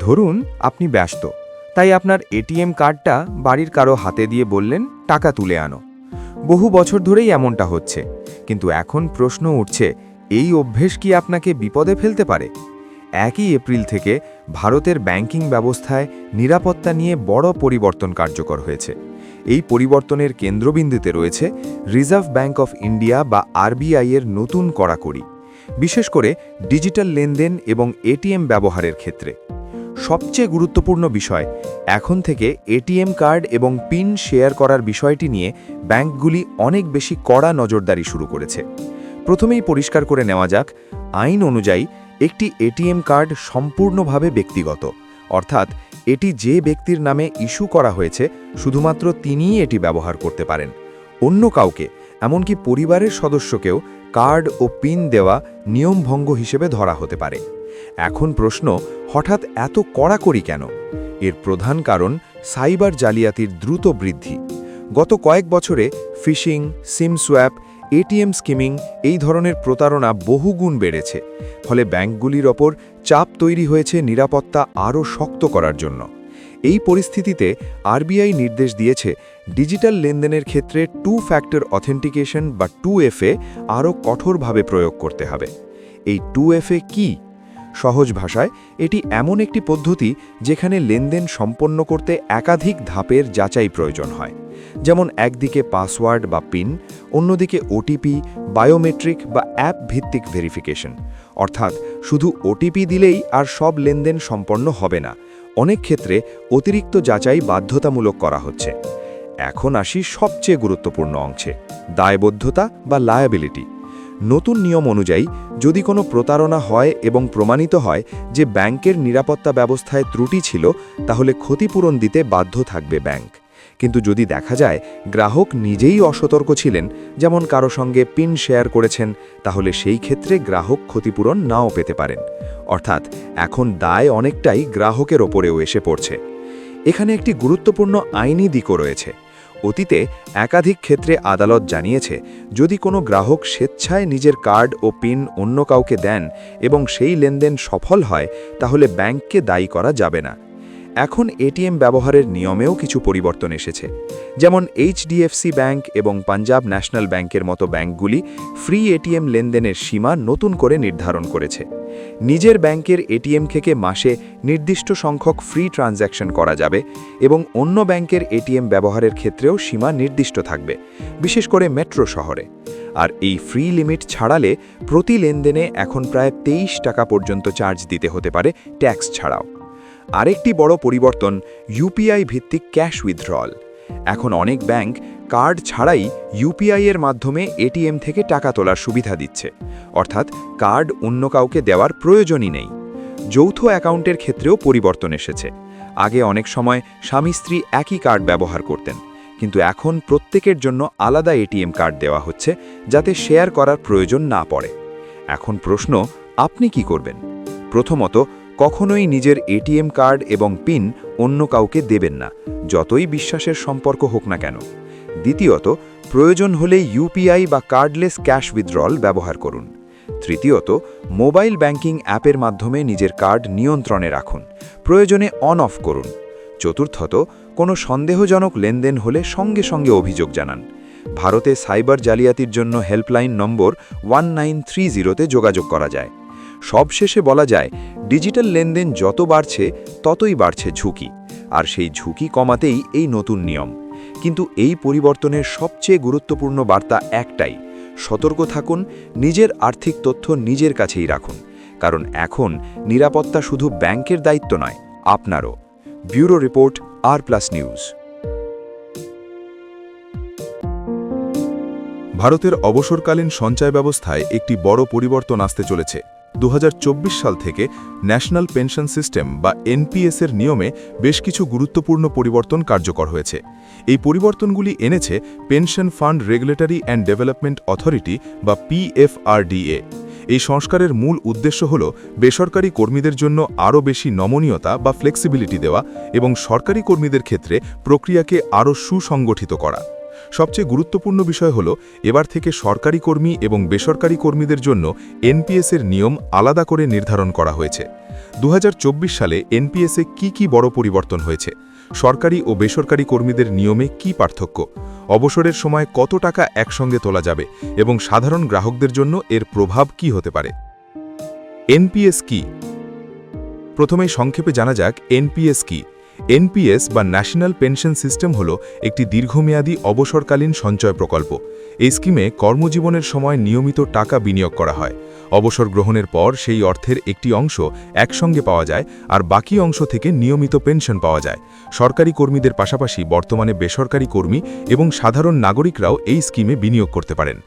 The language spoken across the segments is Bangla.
ধরুন আপনি ব্যস্ত, তাই আপনার এটিএম কার্ডটা বাড়ির কারো হাতে দিয়ে বললেন টাকা তুলে আনো। বহু বছর ধরেই এমনটা হচ্ছে, কিন্তু এখন প্রশ্ন উঠছে, এই অভ্যেস কি আপনাকে বিপদে ফেলতে পারে? 1 এপ্রিল থেকে ভারতের ব্যাংকিং ব্যবস্থায় নিরাপত্তা নিয়ে বড় পরিবর্তন কার্যকর হয়েছে। এই পরিবর্তনের কেন্দ্রবিন্দুতে রয়েছে রিজার্ভ ব্যাংক অফ ইন্ডিয়া বা আরবিআই এর নতুন কড়াকড়ি, বিশেষ করে ডিজিটাল লেনদেন এবং এটিএম ব্যবহারের ক্ষেত্রে। সবচেয়ে গুরুত্বপূর্ণ বিষয়, এখন থেকে এটিএম কার্ড এবং পিন শেয়ার করার বিষয়টি নিয়ে ব্যাংকগুলি অনেক বেশি কড়া নজরদারি শুরু করেছে। প্রথমেই পরিষ্কার করে নেওয়া যাক, আইন অনুযায়ী একটি এটিএম কার্ড সম্পূর্ণভাবে ব্যক্তিগত, অর্থাৎ এটি যে ব্যক্তির নামে ইস্যু করা হয়েছে শুধুমাত্র তিনিই এটি ব্যবহার করতে পারেন। অন্য কাউকে, এমনকি পরিবারের সদস্যকেও কার্ড ও পিন দেওয়া নিয়মভঙ্গ হিসেবে ধরা হতে পারে। এখন প্রশ্ন, হঠাৎ এত কড়াকড়ি কেন? এর প্রধান কারণ সাইবার জালিয়াতির দ্রুত বৃদ্ধি। গত কয়েক বছরে ফিশিং, সিম সোয়াপ, এটিএম স্কিমিং এই ধরনের প্রতারণা বহুগুণ বেড়েছে। ফলে ব্যাংকগুলির ওপর চাপ তৈরি হয়েছে নিরাপত্তা আরও শক্ত করার জন্য। এই পরিস্থিতিতে আরবিআই নির্দেশ দিয়েছে ডিজিটাল লেনদেনের ক্ষেত্রে 2 ফ্যাক্টর অথেন্টিকেশন বা 2FA আরও কঠোরভাবে প্রয়োগ করতে হবে। এই 2FA কি? সহজ ভাষায়, এটি এমন একটি পদ্ধতি যেখানে লেনদেন সম্পন্ন করতে একাধিক ধাপের যাচাই প্রয়োজন হয়। যেমন একদিকে পাসওয়ার্ড বা পিন, অন্যদিকে ওটিপি, বায়োমেট্রিক বা অ্যাপ ভিত্তিক ভেরিফিকেশন। অর্থাৎ শুধু ওটিপি দিলেই আর সব লেনদেন সম্পন্ন হবে না, অনেক ক্ষেত্রে অতিরিক্ত যাচাই বাধ্যতামূলক করা হচ্ছে। এখন আসি সবচেয়ে গুরুত্বপূর্ণ অংশে, দায়বদ্ধতা বা লায়াবিলিটি। নতুন নিয়ম অনুযায়ী যদি কোনো প্রতারণা হয় এবং প্রমাণিত হয় যে ব্যাংকের নিরাপত্তা ব্যবস্থায় ত্রুটি ছিল, তাহলে ক্ষতিপূরণ দিতে বাধ্য থাকবে ব্যাংক। কিন্তু যদি দেখা যায় গ্রাহক নিজেই অসতর্ক ছিলেন, যেমন কারো সঙ্গে পিন শেয়ার করেছেন, তাহলে সেই ক্ষেত্রে গ্রাহক ক্ষতিপূরণ নাও পেতে পারেন। অর্থাৎ এখন দায় অনেকটাই গ্রাহকের ওপরেও এসে পড়ছে। এখানে একটি গুরুত্বপূর্ণ আইনি দিকও রয়েছে। অতীতে একাধিক ক্ষেত্রে আদালত জানিয়েছে, যদি কোনো গ্রাহক স্বেচ্ছায় নিজের কার্ড ও পিন অন্য কাউকে দেন এবং সেই লেনদেন সফল হয়, তাহলে ব্যাংককে দায়ী করা যাবে না। এখন এটিএম ব্যবহারের নিয়মেও কিছু পরিবর্তন এসেছে। যেমন এইচডিএফসি ব্যাংক এবং পাঞ্জাব ন্যাশনাল ব্যাংকের মতো ব্যাংকগুলি ফ্রি এটিএম লেনদেনের সীমা নতুন করে নির্ধারণ করেছে। নিজের ব্যাংকের এটিএম থেকে মাসে নির্দিষ্ট সংখ্যক ফ্রি ট্রানজ্যাকশন করা যাবে এবং অন্য ব্যাংকের এটিএম ব্যবহারের ক্ষেত্রেও সীমা নির্দিষ্ট থাকবে, বিশেষ করে মেট্রো শহরে। আর এই ফ্রি লিমিট ছাড়ালে প্রতি লেনদেনে এখন প্রায় 23 টাকা পর্যন্ত চার্জ দিতে হতে পারে, ট্যাক্স ছাড়াও। আরেকটি বড় পরিবর্তন ইউপিআই ভিত্তিক ক্যাশ উইথড্রল। এখন অনেক ব্যাংক কার্ড ছাড়াই ইউপিআই এর মাধ্যমে এটিএম থেকে টাকা তোলার সুবিধা দিচ্ছে, অর্থাৎ কার্ড অন্য কাউকে দেওয়ার প্রয়োজনই নেই। যৌথ অ্যাকাউন্টের ক্ষেত্রেও পরিবর্তন এসেছে। আগে অনেক সময় স্বামী স্ত্রী একই কার্ড ব্যবহার করতেন, কিন্তু এখন প্রত্যেকের জন্য আলাদা এটিএম কার্ড দেওয়া হচ্ছে, যাতে শেয়ার করার প্রয়োজন না পড়ে। এখন প্রশ্ন, আপনি কি করবেন? প্রথমত, কখনোই নিজের এটিএম কার্ড এবং পিন অন্য কাউকে দেবেন না, যতই বিশ্বাসের সম্পর্ক হোক না কেন। দ্বিতীয়ত, প্রয়োজন হলে ইউপিআই বা কার্ডলেস ক্যাশ উইথড্রল ব্যবহার করুন। তৃতীয়ত, মোবাইল ব্যাংকিং অ্যাপের মাধ্যমে নিজের কার্ড নিয়ন্ত্রণে রাখুন, প্রয়োজনে অন অফ করুন। চতুর্থত, কোনো সন্দেহজনক লেনদেন হলে সঙ্গে সঙ্গে অভিযোগ জানান। ভারতে সাইবার জালিয়াতির জন্য হেল্পলাইন নম্বর 1930-তে যোগাযোগ করা যায়। সবশেষে বলা যায়, ডিজিটাল লেনদেন যত বাড়ছে ততই বাড়ছে ঝুঁকি, আর সেই ঝুঁকি কমাতেই এই নতুন নিয়ম। কিন্তু এই পরিবর্তনের সবচেয়ে গুরুত্বপূর্ণ বার্তা একটাই, সতর্ক থাকুন, নিজের আর্থিক তথ্য নিজের কাছেই রাখুন, কারণ এখন নিরাপত্তা শুধু ব্যাংকের দায়িত্ব নয়, আপনারও। ব্যুরো রিপোর্ট, আর+ নিউজ। ভারতের অবসরকালীন সঞ্চয় ব্যবস্থায় একটি বড় পরিবর্তন আসতে চলেছে। 2024 সাল থেকে ন্যাশনাল পেনশন সিস্টেম বা এনপিএস-এর নিয়মে বেশ কিছু গুরুত্বপূর্ণ পরিবর্তন কার্যকর হয়েছে। এই পরিবর্তনগুলি এনেছে pension fund regulatory and development authority বা PFRDA। এই সংস্কারের মূল উদ্দেশ্য হল বেসরকারি কর্মীদের জন্য আরও বেশি নমনীয়তা বা ফ্লেক্সিবিলিটি দেওয়া এবং সরকারি কর্মীদের ক্ষেত্রে প্রক্রিয়াকে আরও সুসংগঠিত করা। সবচেয়ে গুরুত্বপূর্ণ বিষয় হল এবার থেকে সরকারি কর্মী এবং বেসরকারি কর্মীদের জন্য এনপিএসের নিয়ম আলাদা করে নির্ধারণ করা হয়েছে। 2024 সালে এনপিএসে কি বড় পরিবর্তন হয়েছে, সরকারি ও বেসরকারি কর্মীদের নিয়মে কি পার্থক্য, অবসরের সময় কত টাকা একসঙ্গে তোলা যাবে এবং সাধারণ গ্রাহকদের জন্য এর প্রভাব কি হতে পারে। এনপিএস কি? প্রথমেই সংক্ষেপে জানা যাক এনপিএস কি। এনপিএস বা ন্যাশনাল পেনশন সিস্টেম হল একটি দীর্ঘমেয়াদী অবসরকালীন সঞ্চয় প্রকল্প। এই স্কিমে কর্মজীবনের সময় নিয়মিত টাকা বিনিয়োগ করা হয়। অবসর গ্রহণের পর সেই অর্থের একটি অংশ একসঙ্গে পাওয়া যায় আর বাকি অংশ থেকে নিয়মিত পেনশন পাওয়া যায়। সরকারি কর্মীদের পাশাপাশি বর্তমানে বেসরকারি কর্মী এবং সাধারণ নাগরিকরাও এই স্কিমে বিনিয়োগ করতে পারেন।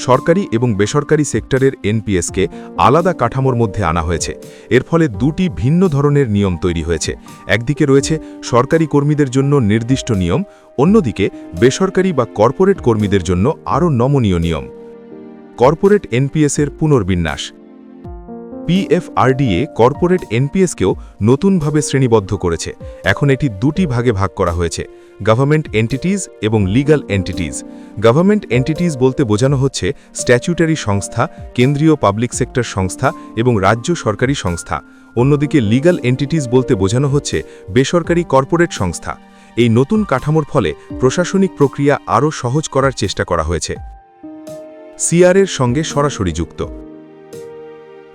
সরকারি এবং বেসরকারি সেক্টরের এনপিএসকে আলাদা কাঠামোর মধ্যে আনা হয়েছে। এর ফলে দুটি ভিন্ন ধরনের নিয়ম তৈরি হয়েছে। একদিকে রয়েছে সরকারি কর্মীদের জন্য নির্দিষ্ট নিয়ম, অন্যদিকে বেসরকারি বা কর্পোরেট কর্মীদের জন্য আরও নমনীয় নিয়ম। কর্পোরেট এনপিএসের পুনর্বিন্যাস। পিএফআরডিএ কর্পোরেট এনপিএসকেও নতুনভাবে শ্রেণীবদ্ধ করেছে। এখন এটি দুটি ভাগে ভাগ করা হয়েছে, গভর্নমেন্ট এন্টিটিজ এবং লিগ্যাল এন্টিটিজ। গভর্নমেন্ট এন্টিটিজ বলতে বোঝানো হচ্ছে স্ট্যাচুটারি সংস্থা, কেন্দ্রীয় পাবলিক সেক্টর সংস্থা এবং রাজ্য সরকারি সংস্থা। অন্যদিকে লিগ্যাল এন্টিটিজ বলতে বোঝানো হচ্ছে বেসরকারি কর্পোরেট সংস্থা। এই নতুন কাঠামোর ফলে প্রশাসনিক প্রক্রিয়া আরও সহজ করার চেষ্টা করা হয়েছে। সিআরের সঙ্গে সরাসরি যুক্ত।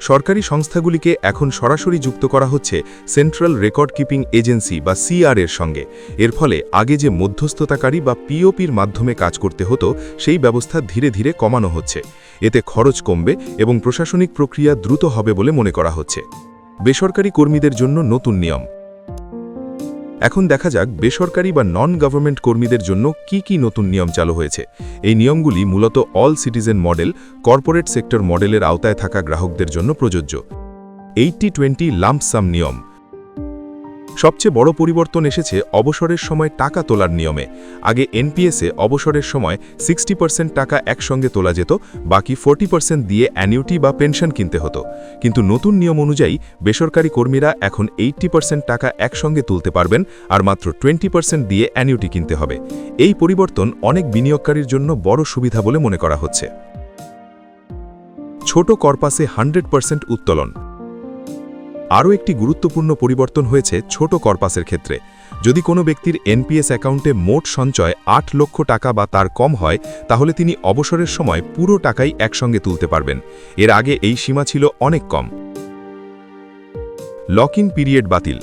সরকারি সংস্থাগুলিকে এখন সরাসরি যুক্ত করা হচ্ছে সেন্ট্রাল রেকর্ড কিপিং এজেন্সি বা সিআরের সঙ্গে। এর ফলে আগে যে মধ্যস্থতাকারী বা পিওপির মাধ্যমে কাজ করতে হতো সেই ব্যবস্থা ধীরে ধীরে কমানো হচ্ছে। এতে খরচ কমবে এবং প্রশাসনিক প্রক্রিয়া দ্রুত হবে বলে মনে করা হচ্ছে। বেসরকারি কর্মীদের জন্য নতুন নিয়ম। এখন দেখা যাক বেসরকারি বা নন গভর্নমেন্ট কর্মীদের জন্য কি নতুন নিয়ম চালু হয়েছে। এই নিয়মগুলি মূলত all citizen model, corporate sector মডেলের আওতায় থাকা গ্রাহকদের জন্য প্রযোজ্য। 80-20 লাম্প সাম নিয়ম। সবচেয়ে বড় পরিবর্তন এসেছে অবসরের সময় টাকা তোলার নিয়মে। আগে এনপিএসে অবসরের সময় 60% টাকা একসঙ্গে তোলা যেত, বাকি 40% দিয়ে অ্যানিউটি বা পেনশন কিনতে হতো। কিন্তু নতুন নিয়ম অনুযায়ী বেসরকারি কর্মীরা এখন 80% টাকা একসঙ্গে তুলতে পারবেন আর মাত্র 20% দিয়ে অ্যানিউটি কিনতে হবে। এই পরিবর্তন অনেক বিনিয়োগকারীর জন্য বড় সুবিধা বলে মনে করা হচ্ছে। ছোট কর্পাসে 100% উত্তোলন। আরও একটি গুরুত্বপূর্ণ পরিবর্তন হয়েছে ছোট কর্পাসের ক্ষেত্রে। যদি কোনো ব্যক্তির এনপিএস অ্যাকাউন্টে মোট সঞ্চয় 8 লক্ষ টাকা বা তার কম হয়, তাহলে তিনি অবসরের সময় পুরো টাকাই একসঙ্গে তুলতে পারবেন। এর আগে এই সীমা ছিল অনেক কম। লক ইন পিরিয়ড বাতিল।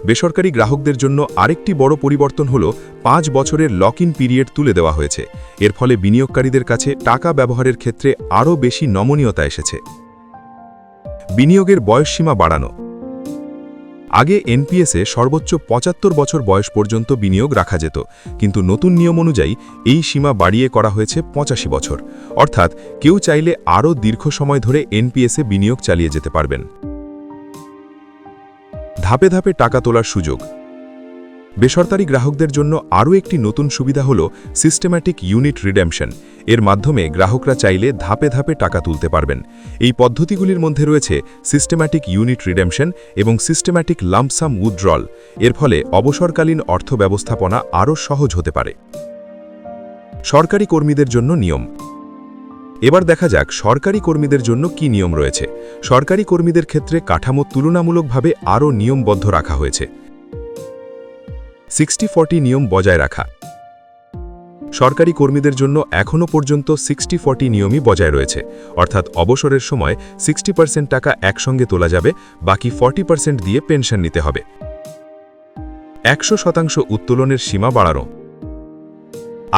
বেসরকারি গ্রাহকদের জন্য আরেকটি বড় পরিবর্তন হল 5 বছরের লক ইন পিরিয়ড তুলে দেওয়া হয়েছে। এর ফলে বিনিয়োগকারীদের কাছে টাকা ব্যবহারের ক্ষেত্রে আরও বেশি নমনীয়তা এসেছে। বিনিয়োগের বয়সসীমা বাড়ানো। আগে এনপিএসে সর্বোচ্চ 75 বছর বয়স পর্যন্ত বিনিয়োগ রাখা যেত, কিন্তু নতুন নিয়ম অনুযায়ী এই সীমা বাড়িয়ে করা হয়েছে 85 বছর। অর্থাৎ কেউ চাইলে আরও দীর্ঘ সময় ধরে এনপিএসে বিনিয়োগ চালিয়ে যেতে পারবেন। ধাপে ধাপে টাকা তোলার সুযোগ। বেসরকারি গ্রাহকদের জন্য আরও একটি নতুন সুবিধা হল সিস্টেম্যাটিক ইউনিট রিডেমশন। এর মাধ্যমে গ্রাহকরা চাইলে ধাপে ধাপে টাকা তুলতে পারবেন। এই পদ্ধতিগুলির মধ্যে রয়েছে সিস্টেম্যাটিক ইউনিট রিডেমশন এবং সিস্টেম্যাটিক লাম্পসাম উইথড্রল। এর ফলে অবসরকালীন অর্থ ব্যবস্থাপনা আরও সহজ হতে পারে। সরকারি কর্মীদের জন্য নিয়ম। এবার দেখা যাক সরকারি কর্মীদের জন্য কি নিয়ম রয়েছে। সরকারি কর্মীদের ক্ষেত্রে কাঠামো তুলনামূলকভাবে আরও নিয়মবদ্ধ রাখা হয়েছে। 60-40 নিয়ম বজায় রাখা। সরকারি কর্মীদের জন্য এখনও পর্যন্ত 60-40 নিয়মই বজায় রয়েছে, অর্থাৎ অবসরের সময় 60% টাকা একসঙ্গে তোলা যাবে, বাকি 40% দিয়ে পেনশন নিতে হবে। 100% উত্তোলনের সীমা বাড়ানো।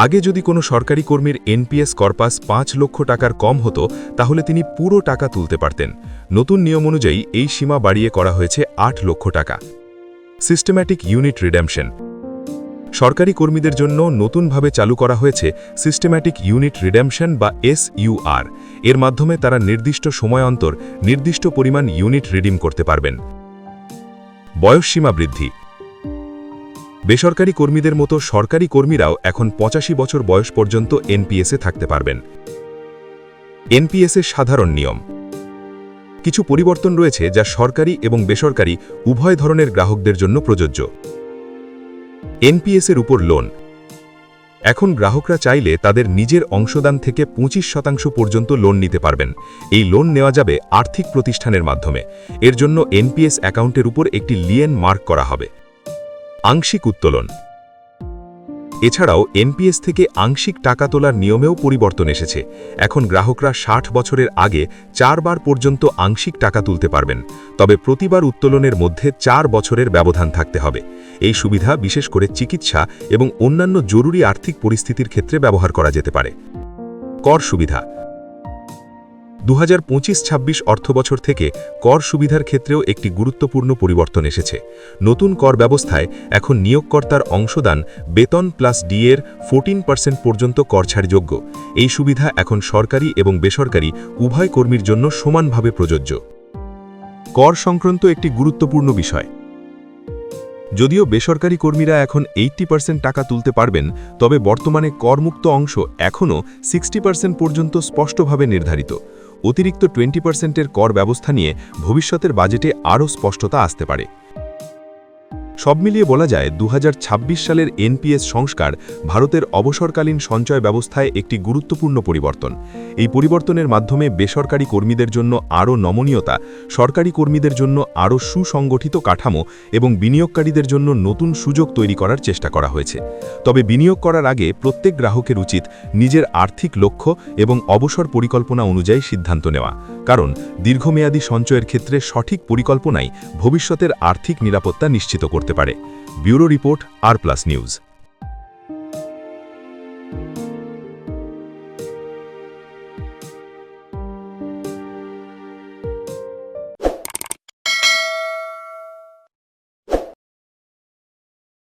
আগে যদি কোনো সরকারি কর্মীর এনপিএস কর্পাস 5 লক্ষ টাকার কম হতো, তাহলে তিনি পুরো টাকা তুলতে পারতেন। নতুন নিয়ম অনুযায়ী এই সীমা বাড়িয়ে করা হয়েছে 8 লক্ষ টাকা। Systematic unit redemption. সরকারি কর্মীদের জন্য নতুনভাবে চালু করা হয়েছে সিস্টেম্যাটিক ইউনিট রিডেমশন বা SUR। এর মাধ্যমে তারা নির্দিষ্ট সময় অন্তর নির্দিষ্ট পরিমাণ ইউনিট রিডিম করতে পারবেন। বয়সসীমা বৃদ্ধি। বেসরকারি কর্মীদের মতো সরকারি কর্মীরাও এখন 85 বছর বয়স পর্যন্ত এনপিএসে থাকতে পারবেন। এনপিএসের সাধারণ নিয়ম। কিছু পরিবর্তন রয়েছে যা সরকারি এবং বেসরকারি উভয় ধরনের গ্রাহকদের জন্য প্রযোজ্য। এনপিএসের উপর লোন। এখন গ্রাহকরা চাইলে তাদের নিজের অংশদান থেকে 25% পর্যন্ত লোন নিতে পারবেন। এই লোন নেওয়া যাবে আর্থিক প্রতিষ্ঠানের মাধ্যমে। এর জন্য এনপিএস অ্যাকাউন্টের উপর একটি লিয়েন মার্ক করা হবে। আংশিক উত্তোলন। এছাড়াও এনপিএস থেকে আংশিক টাকা তোলার নিয়মেও পরিবর্তন এসেছে। এখন গ্রাহকরা 60 বছরের আগে 4 বার পর্যন্ত আংশিক টাকা তুলতে পারবেন, তবে প্রতিবার উত্তোলনের মধ্যে 4 বছরের ব্যবধান থাকতে হবে। এই সুবিধা বিশেষ করে চিকিৎসা এবং অন্যান্য জরুরি আর্থিক পরিস্থিতির ক্ষেত্রে ব্যবহার করা যেতে পারে। কর সুবিধা। 2025-26 অর্থবছর থেকে কর সুবিধার ক্ষেত্রেও একটি গুরুত্বপূর্ণ পরিবর্তন এসেছে। নতুন কর ব্যবস্থায় এখন নিয়োগকর্তার অংশদান বেতন প্লাস ডি এর 14% পর্যন্ত কর ছাড়যোগ্য। এই সুবিধা এখন সরকারি এবং বেসরকারি উভয় কর্মীর জন্য সমানভাবে প্রযোজ্য। কর সংক্রান্ত একটি গুরুত্বপূর্ণ বিষয়। যদিও বেসরকারি কর্মীরা এখন 80% টাকা তুলতে পারবেন, তবে বর্তমানে করমুক্ত অংশ এখনও 60% পর্যন্ত স্পষ্টভাবে নির্ধারিত। অতিরিক্ত 20%-এর কর ব্যবস্থা নিয়ে ভবিষ্যতের বাজেটে আরও স্পষ্টতা আসতে পারে। সব মিলিয়ে বলা যায় 2026 সালের এনপিএস সংস্কার ভারতের অবসরকালীন সঞ্চয় ব্যবস্থায় একটি গুরুত্বপূর্ণ পরিবর্তন। এই পরিবর্তনের মাধ্যমে বেসরকারি কর্মীদের জন্য আরও নমনীয়তা, সরকারি কর্মীদের জন্য আরও সুসংগঠিত কাঠামো এবং বিনিয়োগকারীদের জন্য নতুন সুযোগ তৈরি করার চেষ্টা করা হয়েছে। তবে বিনিয়োগ করার আগে প্রত্যেক গ্রাহকের উচিত নিজের আর্থিক লক্ষ্য এবং অবসর পরিকল্পনা অনুযায়ী সিদ্ধান্ত নেওয়া, কারণ দীর্ঘমেয়াদী সঞ্চয়ের ক্ষেত্রে সঠিক পরিকল্পনাই ভবিষ্যতের আর্থিক নিরাপত্তা নিশ্চিত করতে পারে। ব্যুরো রিপোর্ট, আর প্লাস নিউজ।